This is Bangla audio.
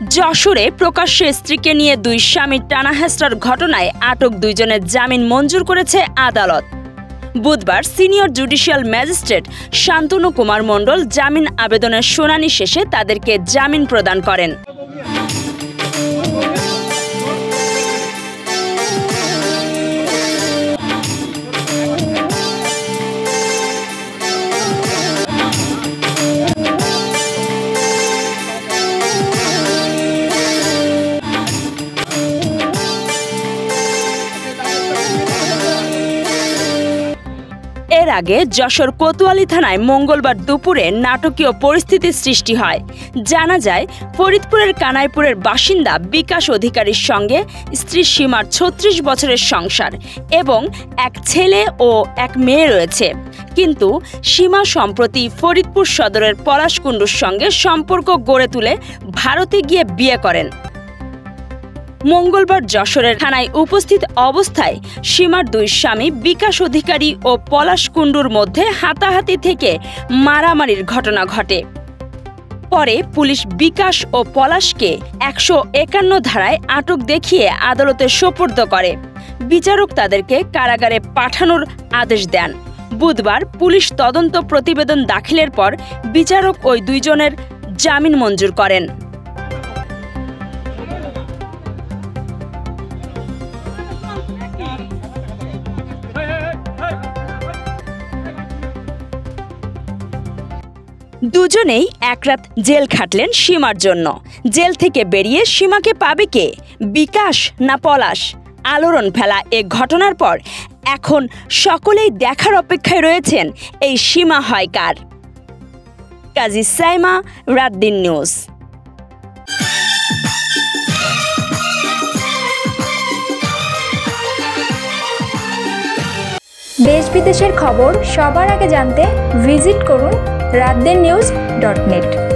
যশোরে প্রকাশ্যে স্ত্রীকে নিয়ে দুই স্বামীর টানাহেঁচড়ার ঘটনায় আটক দুইজনের জামিন মঞ্জুর করেছে আদালত। বুধবার senior judicial magistrate Shantanu Kumar Mondal জামিন আবেদনের শুনানি শেষে তাদেরকে জামিন প্রদান করেন। এর আগে যশোর কোতোয়ালি থানায় মঙ্গলবার দুপুরে নাটকীয় পরিস্থিতির সৃষ্টি হয়। জানা যায়, ফরিদপুরের কানাইপুরের বাসিন্দা বিকাশ অধিকারীর সঙ্গে স্ত্রী সীমার ৩৬ বছরের সংসার এবং এক ছেলে ও এক মেয়ে রয়েছে। কিন্তু সীমা সম্প্রতি ফরিদপুর সদরের পলাশকুণ্ডুর সঙ্গে সম্পর্ক গড়ে তুলে ভারতে গিয়ে বিয়ে করেন। মঙ্গলবার যশোরের থানায় উপস্থিত অবস্থায় সীমার দুই স্বামী বিকাশ অধিকারী ও পলাশকুণ্ডুর মধ্যে হাতাহাতি থেকে মারামারির ঘটনা ঘটে। পরে পুলিশ বিকাশ ও পলাশকে ১৫১ ধারায় আটক দেখিয়ে আদালতে সোপর্দ করে। বিচারক তাদেরকে কারাগারে পাঠানোর আদেশ দেন। বুধবার পুলিশ তদন্ত প্রতিবেদন দাখিলের পর বিচারক ওই দুইজনের জামিন মঞ্জুর করেন। দুজনেই এক রাত জেল খাটলেন সীমার জন্য। জেল থেকে বেরিয়ে সীমাকে পাবে কে, বিকাশ না পলাশ? আলোড়ন ফেলা এ ঘটনার পর এখন সকলেই দেখার অপেক্ষায় রয়েছেন এই সীমা হয় কার। কাজী সাইমা, রাত-দিন নিউজ। দেশ বিদেশের খবর সবার আগে জানতে ভিজিট করুন ratdennews.net।